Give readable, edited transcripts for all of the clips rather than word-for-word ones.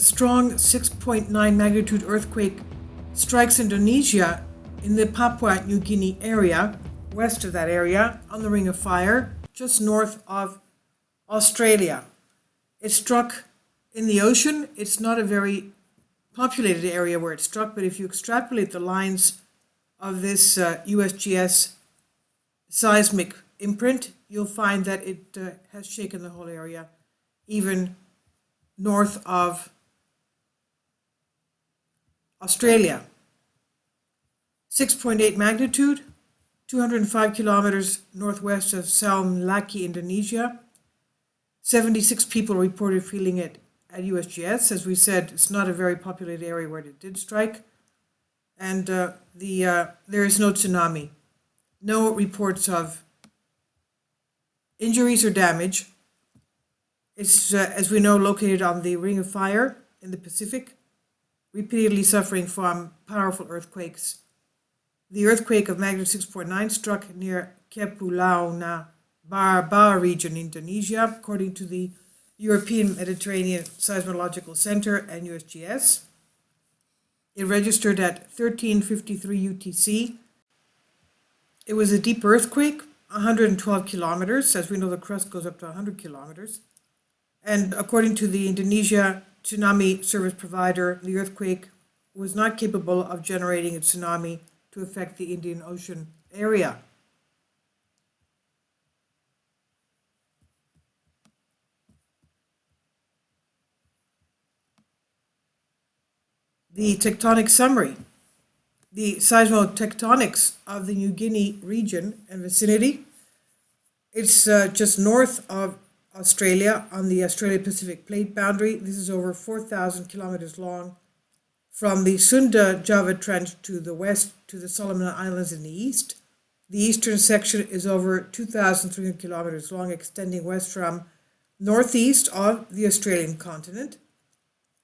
strong 6.9 magnitude earthquake strikes Indonesia in the Papua New Guinea area, west of that area, on the Ring of Fire, just north of Australia. It struck in the ocean. It's not a very populated area where it struck, but if you extrapolate the lines of this USGS seismic imprint, you'll find that it has shaken the whole area, even north of Australia. 6.8 magnitude, 205 kilometers northwest of Thumbnailimage, Indonesia. 76 people reported feeling it at USGS. As we said, it's not a very populated area where it did strike. And there is no tsunami. No reports of injuries or damage. It's, as we know, located on the Ring of Fire in the Pacific, repeatedly suffering from powerful earthquakes. The earthquake of magnitude 6.9 struck near Kepulauan Baba region, Indonesia, according to the European Mediterranean Seismological Center and USGS. It registered at 13:53 UTC. It was a deep earthquake, 112 kilometers. As we know, the crust goes up to 100 kilometers. And according to the Indonesia tsunami service provider, the earthquake was not capable of generating a tsunami to affect the Indian Ocean area. The tectonic summary. The seismotectonics of the New Guinea region and vicinity. It's just north of Australia on the Australia-Pacific plate boundary. This is over 4,000 kilometers long from the Sunda Java Trench to the west to the Solomon Islands in the east. The eastern section is over 2,300 kilometers long, extending west from northeast of the Australian continent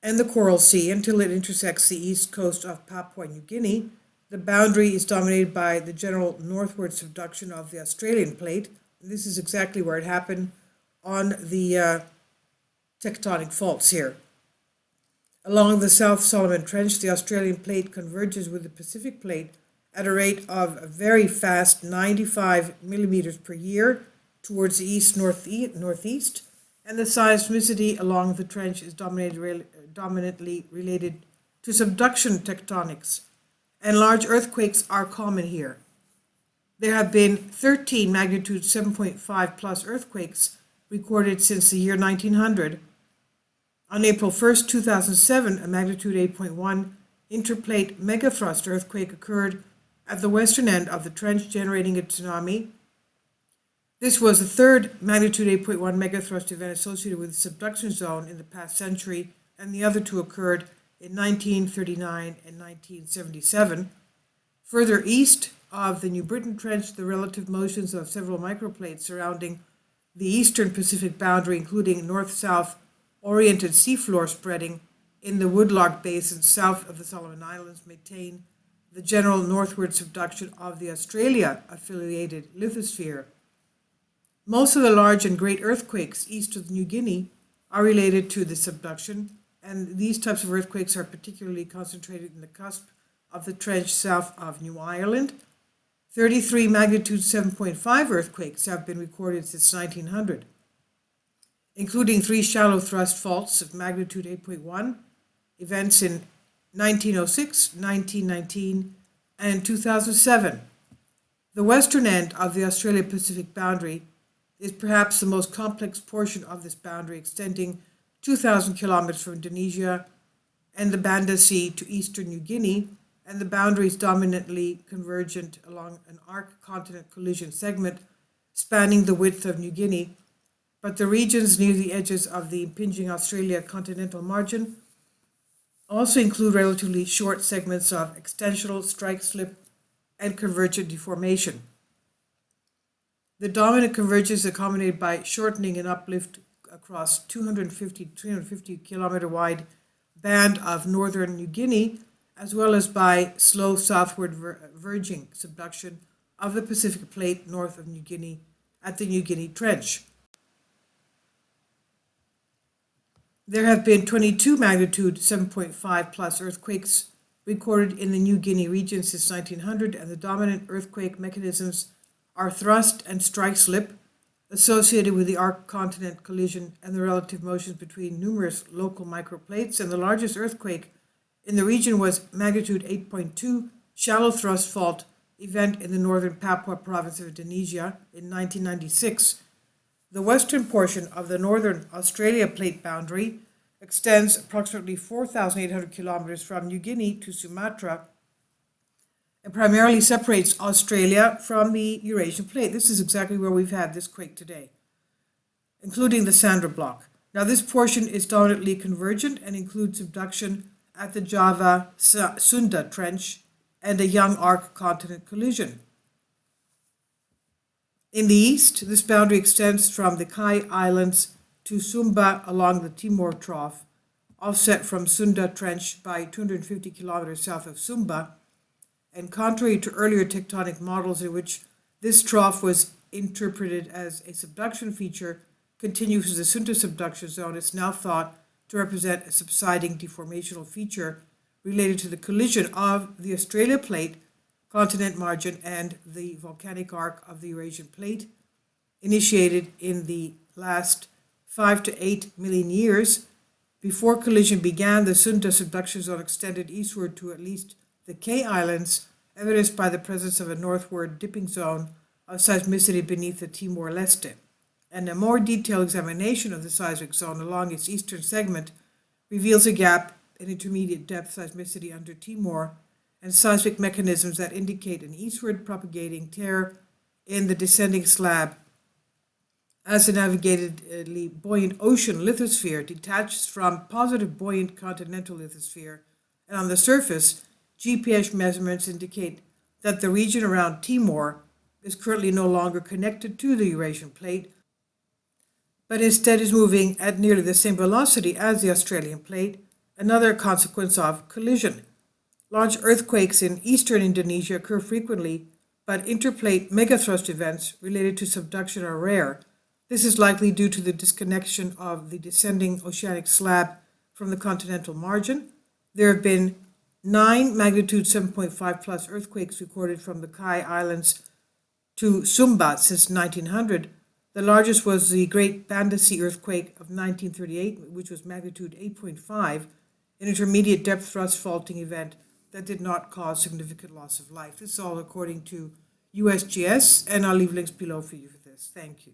and the Coral Sea until it intersects the east coast of Papua New Guinea. The boundary is dominated by the general northward subduction of the Australian plate. This is exactly where it happened on the tectonic faults here. Along the South Solomon Trench, the Australian plate converges with the Pacific plate at a rate of a very fast 95 millimeters per year towards the east-northeast, and the seismicity along the trench is dominantly related to subduction tectonics, and large earthquakes are common here. There have been 13 magnitude 7.5 plus earthquakes recorded since the year 1900. On April 1st, 2007, a magnitude 8.1 interplate megathrust earthquake occurred at the western end of the trench, generating a tsunami. This was the third magnitude 8.1 megathrust event associated with the subduction zone in the past century, and the other two occurred in 1939 and 1977. Further east of the New Britain Trench, the relative motions of several microplates surrounding the eastern Pacific boundary, including north-south oriented seafloor spreading in the Woodlark Basin south of the Solomon Islands, maintain the general northward subduction of the Australia-affiliated lithosphere. Most of the large and great earthquakes east of New Guinea are related to the subduction, and these types of earthquakes are particularly concentrated in the cusp of the trench south of New Ireland. 33 magnitude 7.5 earthquakes have been recorded since 1900, including 3 shallow thrust faults of magnitude 8.1, events in 1906, 1919, and 2007. The western end of the Australia-Pacific boundary is perhaps the most complex portion of this boundary, extending 2,000 kilometers from Indonesia and the Banda Sea to eastern New Guinea, and the boundary is dominantly convergent along an arc-continent collision segment spanning the width of New Guinea, but the regions near the edges of the impinging Australia continental margin also include relatively short segments of extensional, strike slip, and convergent deformation. The dominant convergence is accommodated by shortening and uplift across 350 kilometer wide band of northern New Guinea, as well as by slow southward verging subduction of the Pacific plate north of New Guinea at the New Guinea Trench. There have been 22 magnitude 7.5 plus earthquakes recorded in the New Guinea region since 1900, and the dominant earthquake mechanisms are thrust and strike slip, associated with the arc-continent collision and the relative motions between numerous local microplates. And the largest earthquake in the region was magnitude 8.2 shallow thrust fault event in the northern Papua province of Indonesia in 1996. The western portion of the northern Australia plate boundary extends approximately 4,800 kilometers from New Guinea to Sumatra and primarily separates Australia from the Eurasian plate. This is exactly where we've had this quake today, including the Sandra Block. Now, this portion is dominantly convergent and includes subduction at the Java Sunda Trench and a young arc continent collision. In the east, this boundary extends from the Kai Islands to Sumba along the Timor Trough, offset from Sunda Trench by 250 kilometers south of Sumba, and contrary to earlier tectonic models in which this trough was interpreted as a subduction feature, continues as the Sunda subduction zone, is now thought to represent a subsiding deformational feature related to the collision of the Australia plate, continent margin, and the volcanic arc of the Eurasian plate, initiated in the last 5 to 8 million years. Before collision began, the Sunda subduction zone extended eastward to at least the K Islands, evidenced by the presence of a northward dipping zone of seismicity beneath the Timor-Leste. And a more detailed examination of the seismic zone along its eastern segment reveals a gap in intermediate depth seismicity under Timor and seismic mechanisms that indicate an eastward propagating tear in the descending slab as the navigatedly buoyant ocean lithosphere detaches from positive buoyant continental lithosphere. And on the surface, GPS measurements indicate that the region around Timor is currently no longer connected to the Eurasian plate, but instead is moving at nearly the same velocity as the Australian plate, another consequence of collision. Large earthquakes in eastern Indonesia occur frequently, but interplate megathrust events related to subduction are rare. This is likely due to the disconnection of the descending oceanic slab from the continental margin. There have been 9 magnitude 7.5 plus earthquakes recorded from the Kai Islands to Sumba since 1900. The largest was the Great Banda Sea earthquake of 1938, which was magnitude 8.5, an intermediate depth thrust faulting event that did not cause significant loss of life. This is all according to USGS, and I'll leave links below for you for this. Thank you.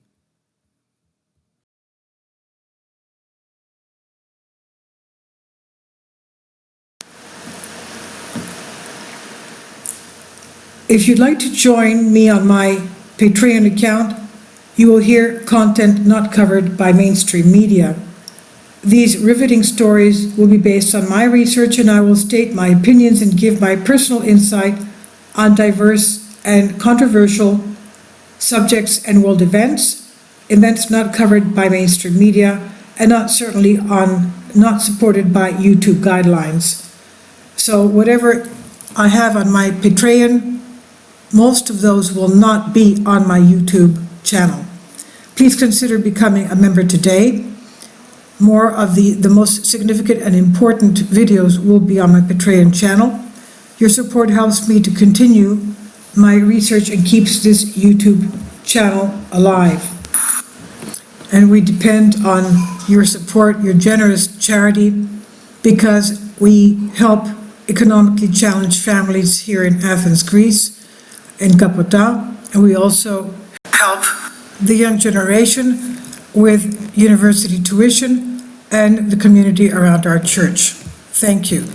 If you'd like to join me on my Patreon account, you will hear content not covered by mainstream media. These riveting stories will be based on my research, and I will state my opinions and give my personal insight on diverse and controversial subjects and world events not covered by mainstream media, and not supported by YouTube guidelines. So whatever I have on my Patreon, most of those will not be on my YouTube channel. Please consider becoming a member today. More of the most significant and important videos will be on my Patreon channel. Your support helps me to continue my research and keeps this YouTube channel alive. And we depend on your support, your generous charity, because we help economically challenged families here in Athens, Greece, in Kapota, and we also help the young generation with university tuition and the community around our church. Thank you.